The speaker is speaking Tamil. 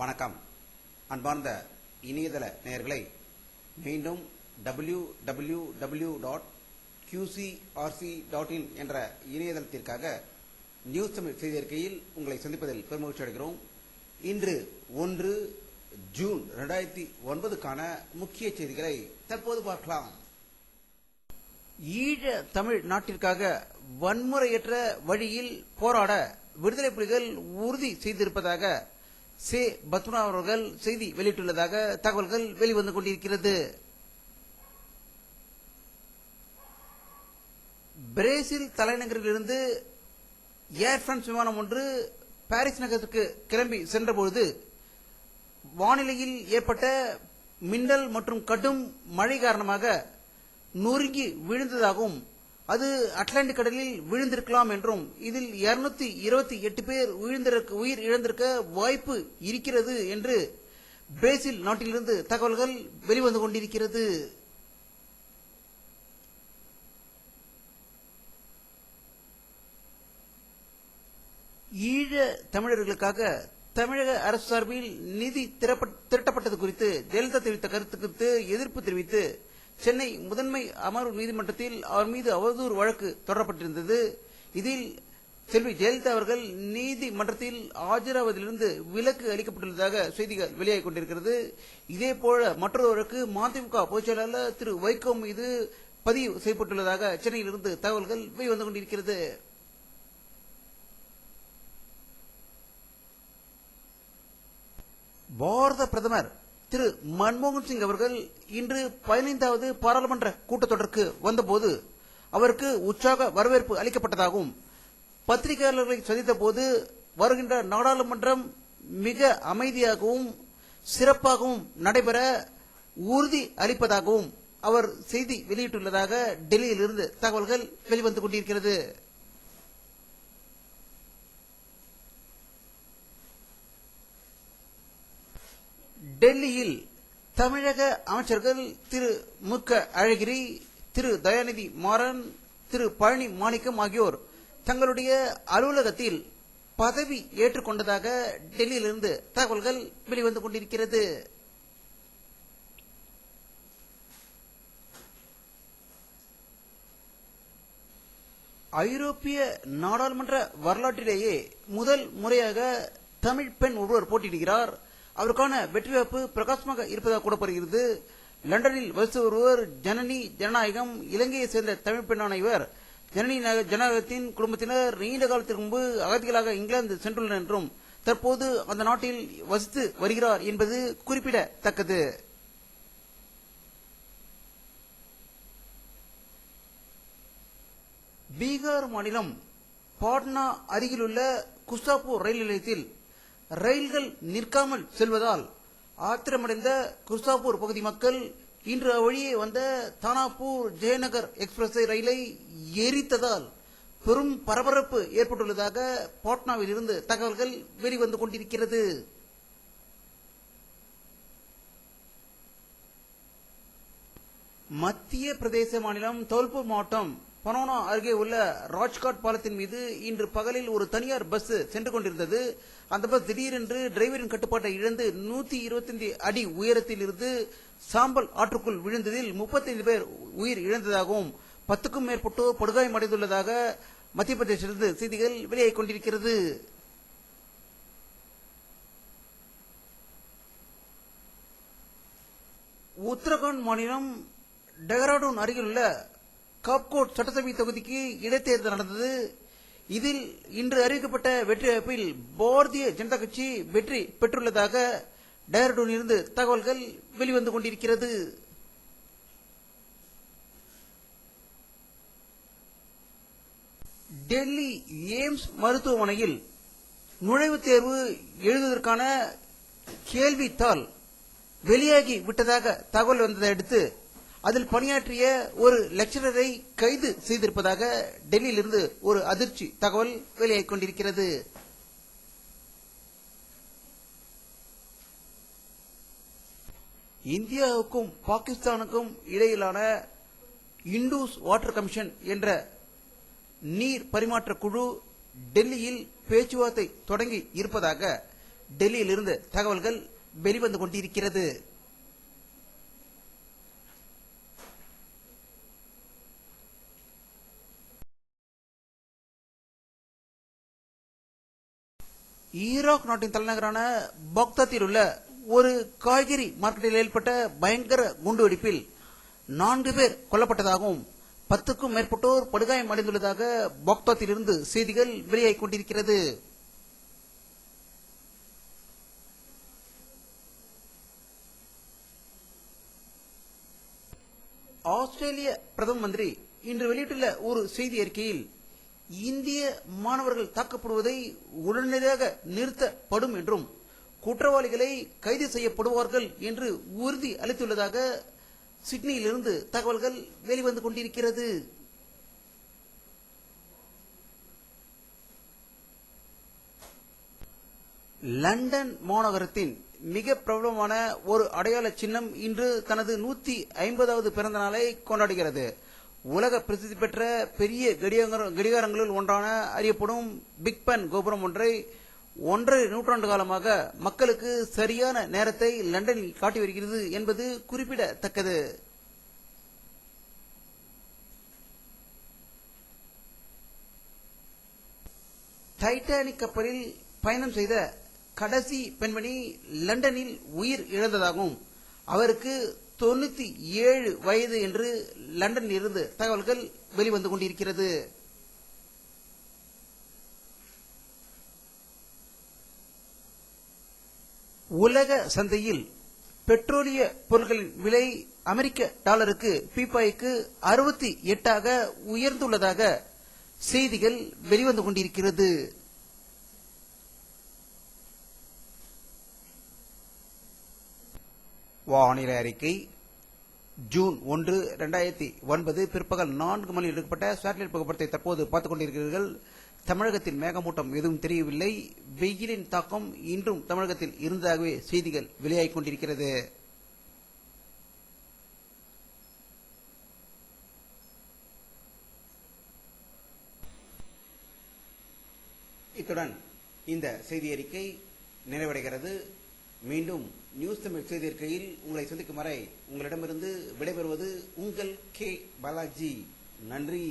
வணக்கம். அன்பார்ந்த இணையதள நேயர்களை, மீண்டும் www.qcrc.in என்ற இணையதளத்திற்காக நியூஸ் தமிழ் செய்தி அறிக்கையில் உங்களை சந்திப்பதில் பெருமகிழ்ச்சி அடைகிறோம். இன்று 1 ஜூன் 2009க்கான முக்கிய செய்திகளை தற்போது பார்க்கலாம். ஈழ தமிழ் நாட்டிற்காக வன்முறையற்ற வழியில் போராட விடுதலை புலிகள் உறுதி செய்திருப்பதாக சே பத்மநாபன் அவர்கள் செய்தி வெளியிட்டுள்ளதாக தகவல்கள் வெளிவந்து கொண்டிருக்கிறது. பிரேசில் தலைநகரிலிருந்து ஏர் பிரான்ஸ் விமானம் ஒன்று பாரிஸ் நகரத்திற்கு கிளம்பி சென்றபொழுது வானிலையில் ஏற்பட்ட மின்னல் மற்றும் கடும் மழை காரணமாக நொறுங்கி விழுந்ததாகவும் அது அட்லாண்டிக் கடலில் விழுந்திருக்கலாம் என்றும் இதில் 228 பேர் உயிர் இழந்திருக்க வாய்ப்பு இருக்கிறது என்று பிரேசில் நாட்டிலிருந்து தகவல்கள் வெளிவந்து கொண்டிருக்கிறது. ஈழ தமிழர்களுக்காக தமிழக அரசு சார்பில் நிதி திரட்டப்பட்டது குறித்து ஜெயலலிதா தெரிவித்த கருத்து குறித்து எதிர்ப்பு தெரிவித்து சென்னை முதன்மை அமர்வு நீதிமன்றத்தில் அவர் மீது அவதூறு வழக்கு தொடரப்பட்டிருந்தது. இதில் செல்வி ஜெயலலிதா அவர்கள் நீதிமன்றத்தில் ஆஜராவதிலிருந்து விலக்கு அளிக்கப்பட்டுள்ளதாக செய்திகள் வெளியாகிக் கொண்டிருக்கிறது. இதேபோல மற்றொரு வழக்கு மதிமுக பொதுச் செயலாளர் திரு வைகோ மீது பதிவு செய்யப்பட்டுள்ளதாக சென்னையிலிருந்து தகவல்கள் வெளிவந்து கொண்டிருக்கிறது. பாரத பிரதமர் திரு மன்மோகன் சிங் அவர்கள் இன்று 15வது பாராளுமன்ற கூட்டத்தொடருக்கு வந்தபோது அவருக்கு உற்சாக வரவேற்பு அளிக்கப்பட்டதாகவும் பத்திரிகையாளர்களை சந்தித்த போது வருகின்ற நாடாளுமன்றம் மிக அமைதியாகவும் சிறப்பாகவும் நடைபெற உறுதி அளிப்பதாகவும் அவர் செய்தி வெளியிட்டுள்ளதாக டெல்லியிலிருந்து தகவல்கள் வெளிவந்து கொண்டிருக்கிறது. டெல்லியில் தமிழக அமைச்சர்கள் திரு மு க அழகிரி, திரு தயாநிதி மாறன், திரு பழனி மாணிக்கம் ஆகியோர் தங்களுடைய அலுவலகத்தில் பதவி ஏற்றுக்கொண்டதாக டெல்லியிலிருந்து தகவல்கள் வெளிவந்து கொண்டிருக்கிறது. ஐரோப்பிய நாடாளுமன்ற வரலாற்றிலேயே முதல் முறையாக தமிழ் பெண் ஒருவர் போட்டியிடுகிறார். அவருக்கான வெற்றி வாய்ப்பு பிரகாசமாக இருப்பதாக கூறப்படுகிறது. லண்டனில் வசித்து ஒருவர் ஜனனி ஜனநாயகம், இலங்கையை சேர்ந்த தமிழ் பெண்ணான இவர் ஜனனி ஜனநாயகத்தின் குடும்பத்தினர் நீண்ட காலத்திற்கு முன்பு அகதிகளாக இங்கிலாந்து சென்றுள்ளனர் என்றும் தற்போது அந்த நாட்டில் வசித்து வருகிறார் என்பது குறிப்பிடத்தக்கது. பீகார் மாநிலம் பாட்னா அருகிலுள்ள குர்சாப்பூர் ரயில் நிலையத்தில் ரயில்கள் நிற்காமல் செல்வதால் ஆத்திரமடைந்த குர்சாப்பூர் பகுதி மக்கள் இன்று வழியே வந்த தானாப்பூர் ஜெயநகர் எக்ஸ்பிரஸ் ரயிலை எரித்ததால் பெரும் பரபரப்பு ஏற்பட்டுள்ளதாக பாட்னாவில் இருந்து தகவல்கள் வெளிவந்து கொண்டிருக்கிறது. மத்திய பிரதேச மாநிலம் தௌல்பூர் மாவட்டம் பனோனா அருகே உள்ள ராஜ்காட் பாலத்தின் மீது இன்று பகலில் ஒரு தனியார் பஸ் சென்று கொண்டிருந்தது. அந்த பஸ் திடீரென்று டிரைவரின் கட்டுப்பாட்டை இழந்து 125 அடி உயரத்தில் இருந்து சாம்பல் ஆற்றுக்குள் விழுந்ததில் 35 பேர் உயிர் இழந்ததாகவும் 10க்கும் மேற்பட்டோர் படுகாயமடைந்துள்ளதாக மத்திய பிரதேசத்திலிருந்து செய்திகள் வெளியாகிக் கொண்டிருக்கிறது. உத்தரகாண்ட் மாநிலம் டெஹ்ராடூன் அருகிலுள்ள காப்கோட் சட்டசபை தொகுதிக்கு இடைத்தேர்தல் நடந்தது. இதில் இன்று அறிவிக்கப்பட்ட வெற்றி வாய்ப்பில் பாரதிய ஜனதா கட்சி வெற்றி பெற்றுள்ளதாக டெஹ்ராடூனில் இருந்து தகவல்கள் வெளிவந்து கொண்டிருக்கிறது. டெல்லி எய்ம்ஸ் மருத்துவமனையில் நுழைவுத் தேர்வு எழுதுவதற்கான கேள்வித்தாள் வெளியாகி விட்டதாக தகவல் வந்ததை அடுத்து அதில் பணியாற்றிய ஒரு லெக்சரரை கைது செய்திருப்பதாக டெல்லியிலிருந்து ஒரு அதிர்ச்சி தகவல் வெளியாகிக் கொண்டிருக்கிறது. இந்தியாவுக்கும் பாகிஸ்தானுக்கும் இடையிலான இண்டூஸ் வாட்டர் கமிஷன் என்ற நீர் பரிமாற்ற குழு டெல்லியில் பேச்சுவார்த்தை தொடங்கி இருப்பதாக டெல்லியிலிருந்து தகவல்கள் வெளிவந்து கொண்டிருக்கிறது. ஈராக் நாட்டின் தலைநகரான பாக்தாத்தில் உள்ள ஒரு காய்கறி மார்க்கெட்டில் ஏற்பட்ட பயங்கர குண்டுவெடிப்பில் 4 பேர் கொல்லப்பட்டதாகவும் 10க்கும் மேற்பட்டோர் படுகாயம் அடைந்துள்ளதாக பாக்தாத்திலிருந்து செய்திகள் வெளியாகிக் கொண்டிருக்கிறது. ஆஸ்திரேலிய பிரதம மந்திரி இன்று வெளியிட்டுள்ள ஒரு செய்தி அறிக்கையில் இந்திய மாணவர்கள் தாக்கப்படுவதை உடனடியாக நிறுத்தப்படும் என்றும் குற்றவாளிகளை கைது செய்யப்படுவார்கள் என்று உறுதி அளித்துள்ளதாக சிட்னியிலிருந்து தகவல்கள் வெளிவந்து கொண்டிருக்கிறது. லண்டன் மாநகரத்தின் மிக பிரபலமான ஒரு அடையாள சின்னம் இன்று தனது 150வது பிறந்த நாளை கொண்டாடுகிறது. உலக பிரசித்தி பெற்ற பெரிய கடிகாரங்களில் ஒன்றான அறியப்படும் பிக் பென் கோபுரம் ஒன்றை 1.5 நூற்றாண்டு காலமாக மக்களுக்கு சரியான நேரத்தை லண்டனில் காட்டி வருகிறது என்பது குறிப்பிடத்தக்கது. டைட்டானிக் கப்பலில் பயணம் செய்த கடைசி பெண்மணி லண்டனில் உயிர் இழந்ததாகவும் அவருக்கு 97 வயது என்று லண்டனில் இருந்து தகவல்கள் வெளிவந்து கொண்டிருக்கிறது. உலக சந்தையில் பெட்ரோலிய பொருட்களின் விலை அமெரிக்க டாலருக்கு பீப்பாய்க்கு 68ஆக உயர்ந்துள்ளதாக செய்திகள் வெளிவந்து கொண்டிருக்கிறது. வானிலை அறிக்கை. ஜூன் 1, 2009 பிற்பகல் 4 மணியில் எடுக்கப்பட்ட சேட்டலைட் புகைப்படத்தை தற்போது பார்த்துக் கொண்டிருக்கிறீர்கள். தமிழகத்தில் மேகமூட்டம் எதுவும் தெரியவில்லை. வெயிலின் தாக்கம் இன்றும் தமிழகத்தில் இருந்ததாகவே செய்திகள் வெளியாகிக் கொண்டிருக்கிறது. இத்துடன் இந்த செய்தி அறிக்கை நிறைவடைகிறது. மீண்டும் நியூஸ் தமிழ் செய்தி அறிக்கையில் உங்களை சந்திக்கும் வரை உங்களிடமிருந்து விடைபெறுவது உங்கள் கே பாலாஜி. நன்றி.